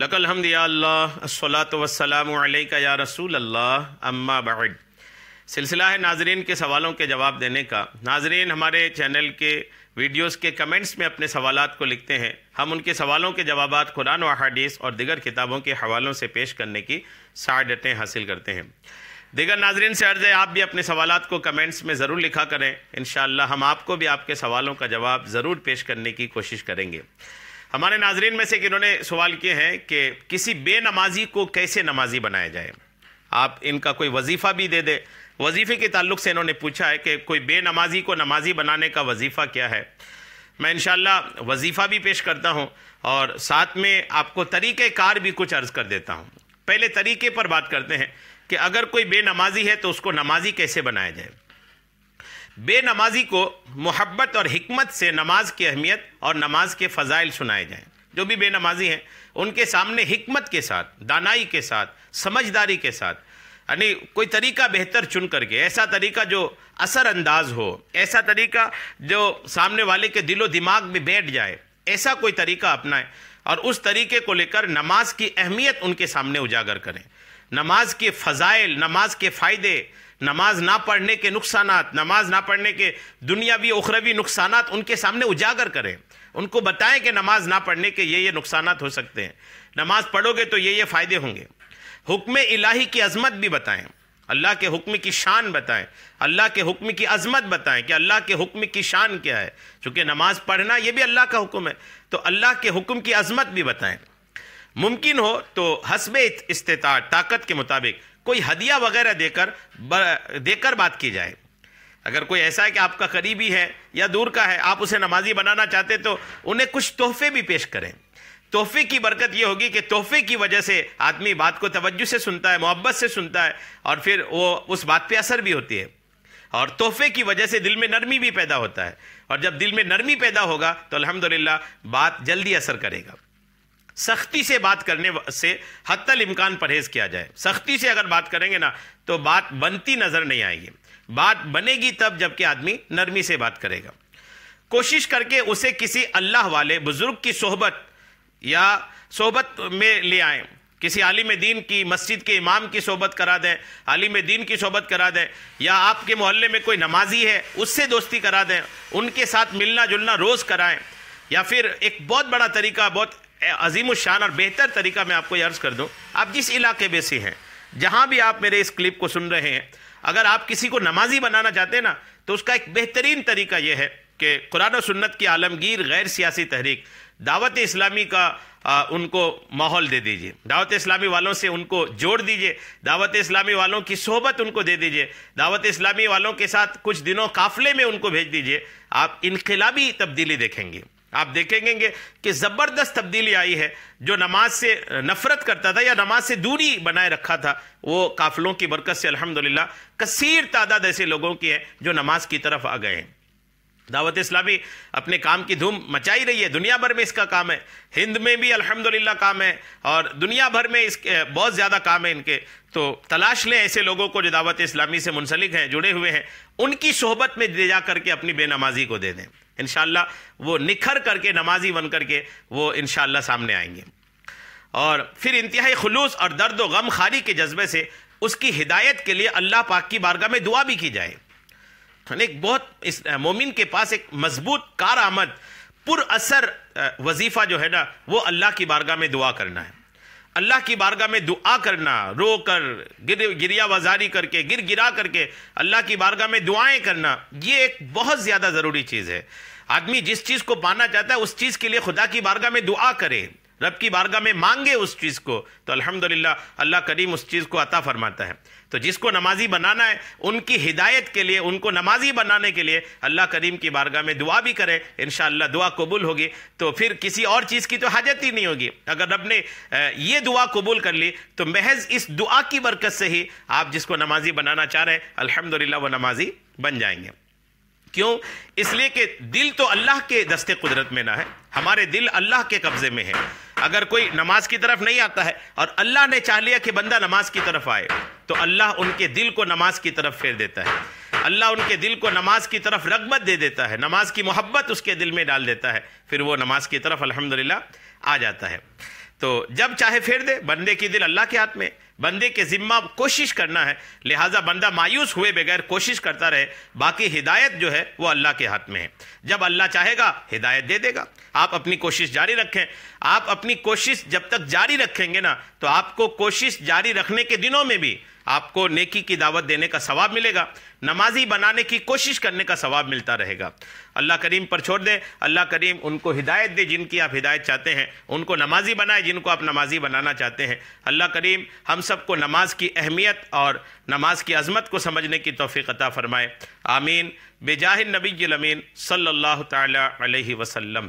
لک الحمد یا اللہ الصلاۃ والسلام علیک یا رسول اللہ اما بعد۔ سلسلہ ہے ناظرین کے سوالوں کے جواب دینے کا۔ ناظرین ہمارے چینل کے ویڈیوز کے کمنٹس میں اپنے سوالات کو لکھتے ہیں، ہم ان کے سوالوں کے جوابات قرآن و احادیث اور دیگر کتابوں کے حوالوں سے پیش کرنے کی سعادتیں حاصل کرتے ہیں۔ دیگر ناظرین سے عرض ہے آپ بھی اپنے سوالات کو کمنٹس میں ضرور لکھا کریں، انشاءاللہ ہم آپ کو بھی آپ کے سوالوں کا جواب ضرور پیش کرنے کی کوشش کریں گے۔ ہمارے ناظرین میں سے انہوں نے سوال کیے ہیں کہ کسی بے نمازی کو کیسے نمازی بنایا جائے، آپ ان کا کوئی وظیفہ بھی دے دیں۔ وظیفے کے تعلق سے انہوں نے پوچھا ہے کہ کوئی بے نمازی کو نمازی بنانے کا وظیفہ کیا ہے۔ میں انشاءاللہ وظیفہ بھی پیش کرتا ہوں اور ساتھ میں آپ کو طریقہ کار بھی کچھ عرض کر دیتا ہوں۔ پہلے طریقے پر بات کرتے ہیں کہ اگر کوئی بے نمازی ہے تو اس کو نمازی کیسے بنایا جائے۔ بے نمازی کو محبت اور حکمت سے نماز کی اہمیت اور نماز کے فضائل سنائے جائیں۔ جو بھی بے نمازی ہیں ان کے سامنے حکمت کے ساتھ، دانائی کے ساتھ، سمجھداری کے ساتھ، یعنی کوئی طریقہ بہتر چن کر کے، ایسا طریقہ جو اثر انداز ہو، ایسا طریقہ جو سامنے والے کے دل و دماغ میں بیٹھ جائے، ایسا کوئی طریقہ اپنائیں اور اس طریقے کو لے کر نماز کی اہمیت ان کے سامنے اجاگر کریں، نماز کے فضائل، نماز کے فائدے، نماز نہ پڑھنے کے نقصانات، نماز نہ پڑھنے کے دنیاوی اخروی نقصانات ان کے سامنے اجاگر کریں، ان کو بتائیں کہ نماز نہ پڑھنے کے یہ نقصانات ہو سکتے ہیں، نماز پڑھو گے تو یہ فائدے ہوں گے۔ حکم الہی کی عظمت بھی بتائیں، اللہ کے حکم کی شان بتائیں، اللہ کے حکم کی عظمت بتائیں کہ اللہ کے حکم کی شان کیا ہے، چونکہ نماز پڑھنا یہ بھی اللہ کا حکم ہے، تو اللہ کے حکم کی عظمت بھی بتائیں۔ ممکن ہو تو حسب استطاعت، طاقت کے مطابق کوئی ہدیہ وغیرہ دے کر بات کی جائے۔ اگر کوئی ایسا ہے کہ آپ کا قریبی ہے یا دور کا ہے، آپ اسے نمازی بنانا چاہتے تو انہیں کچھ تحفے بھی پیش کریں۔ تحفے کی برکت یہ ہوگی کہ تحفے کی وجہ سے آدمی بات کو توجہ سے سنتا ہے، محبت سے سنتا ہے اور پھر وہ اس بات پہ اثر بھی ہوتی ہے، اور تحفے کی وجہ سے دل میں نرمی بھی پیدا ہوتا ہے، اور جب دل میں نرمی پیدا ہوگا تو الحمدللہ بات جلدی اثر کرے گا۔ سختی سے بات کرنے سے حتی الامکان پرہیز کیا جائے۔ سختی سے اگر بات کریں گے نا تو بات بنتی نظر نہیں آئے گی، بات بنے گی تب جب کہ آدمی نرمی سے بات کرے گا۔ کوشش کر کے اسے کسی اللہ والے بزرگ کی صحبت میں لے آئیں، کسی عالم دین کی، مسجد کے امام کی صحبت کرا دیں، عالم دین کی صحبت کرا دیں، یا آپ کے محلے میں کوئی نمازی ہے اس سے دوستی کرا دیں، ان کے ساتھ ملنا جلنا روز کرائیں۔ یا پھر ایک بہت بڑا طریقہ، بہت عظیم الشان اور بہتر طریقہ میں آپ کو یہ عرض کر دوں، آپ جس علاقے میں سے ہیں، جہاں بھی آپ میرے اس کلپ کو سن رہے ہیں، اگر آپ کسی کو نمازی بنانا چاہتے ہیں نا تو اس کا ایک بہترین طریقہ یہ ہے کہ قرآن و سنت کی عالمگیر غیر سیاسی تحریک دعوت اسلامی کا ان کو ماحول دے دیجئے، دعوت اسلامی والوں سے ان کو جوڑ دیجئے، دعوت اسلامی والوں کی صحبت ان کو دے دیجئے، دعوت اسلامی والوں کے ساتھ کچھ دنوں قافلے میں ان کو بھیج دیجئے، آپ انقلابی تبدیلی دیکھیں گے۔ آپ دیکھیں گے کہ زبردست تبدیلی آئی ہے۔ جو نماز سے نفرت کرتا تھا یا نماز سے دوری بنائے رکھا تھا، وہ قافلوں کی برکت سے الحمدللہ کثیر تعداد ایسے لوگوں کی ہے جو نماز کی طرف آ گئے ہیں۔ دعوت اسلامی اپنے کام کی دھوم مچائی رہی ہے، دنیا بھر میں اس کا کام ہے، ہند میں بھی الحمدللہ کام ہے اور دنیا بھر میں اس کے بہت زیادہ کام ہے ان کے۔ تو تلاش لیں ایسے لوگوں کو جو دعوت اسلامی سے منسلک ہیں، جڑے ہوئے ہیں، ان کی صحبت میں لے جا کر کے اپنی بے نمازی کو دے دیں، انشاءاللہ وہ نکھر کر کے نمازی بن کر کے وہ انشاءاللہ سامنے آئیں گے۔ اور پھر انتہائی خلوص اور درد و غم خاری کے جذبے سے اس کی ہدایت کے لیے اللہ پاک کی بارگاہ میں دعا بھی کی جائے۔ ایک بہت مومن کے پاس ایک مضبوط کارآمد پر اثر وظیفہ جو ہے نا وہ اللہ کی بارگاہ میں دعا کرنا ہے۔ اللہ کی بارگاہ میں دعا کرنا، رو کر گریہ وزاری کر کے، گرا کر کے اللہ کی بارگاہ میں دعائیں کرنا، یہ ایک بہت زیادہ ضروری چیز ہے۔ آدمی جس چیز کو پانا چاہتا ہے اس چیز کے لیے خدا کی بارگاہ میں دعا کرے، رب کی بارگاہ میں مانگے اس چیز کو، تو الحمدللہ اللہ کریم اس چیز کو عطا فرماتا ہے۔ تو جس کو نمازی بنانا ہے ان کی ہدایت کے لیے، ان کو نمازی بنانے کے لیے اللہ کریم کی بارگاہ میں دعا بھی کرے، انشاءاللہ دعا قبول ہوگی، تو پھر کسی اور چیز کی تو حاجت ہی نہیں ہوگی۔ اگر رب نے یہ دعا قبول کر لی تو محض اس دعا کی برکت سے ہی آپ جس کو نمازی بنانا چاہ رہے ہیں الحمدللہ وہ نمازی بن جائیں گے۔ کیوں؟ اس لیے کہ دل تو اللہ کے دست قدرت میں نہ ہے، ہمارے دل اللہ کے قبضے میں ہے۔ اگر کوئی نماز کی طرف نہیں آتا ہے اور اللہ نے چاہ لیا کہ بندہ نماز کی طرف آئے تو اللہ ان کے دل کو نماز کی طرف پھیر دیتا ہے، اللہ ان کے دل کو نماز کی طرف رغبت دے دیتا ہے، نماز کی محبت اس کے دل میں ڈال دیتا ہے، پھر وہ نماز کی طرف الحمدللہ آ جاتا ہے۔ تو جب چاہے پھیر دے، بندے کی دل اللہ کے ہاتھ میں، بندے کے ذمہ کوشش کرنا ہے، لہٰذا بندہ مایوس ہوئے بغیر کوشش کرتا رہے، باقی ہدایت جو ہے وہ اللہ کے ہاتھ میں ہے۔ جب اللہ چاہے گا ہدایت دے دے گا۔ آپ اپنی کوشش جاری رکھیں، آپ اپنی کوشش جب تک جاری رکھیں گے نا تو آپ کو کوشش جاری رکھنے کے دنوں میں بھی آپ کو نیکی کی دعوت دینے کا ثواب ملے گا، نمازی بنانے کی کوشش کرنے کا ثواب ملتا رہے گا۔ اللہ کریم پر چھوڑ دیں، اللہ کریم ان کو ہدایت دے جن کی آپ ہدایت چاہتے ہیں، ان کو نمازی بنائے جن کو آپ نمازی بنانا چاہتے ہیں۔ اللہ کریم ہم سب کو نماز کی اہمیت اور نماز کی عظمت کو سمجھنے کی توفیق عطا فرمائے، آمین، بجاہ النبی الامین صلی اللہ تعالی علیہ وسلم۔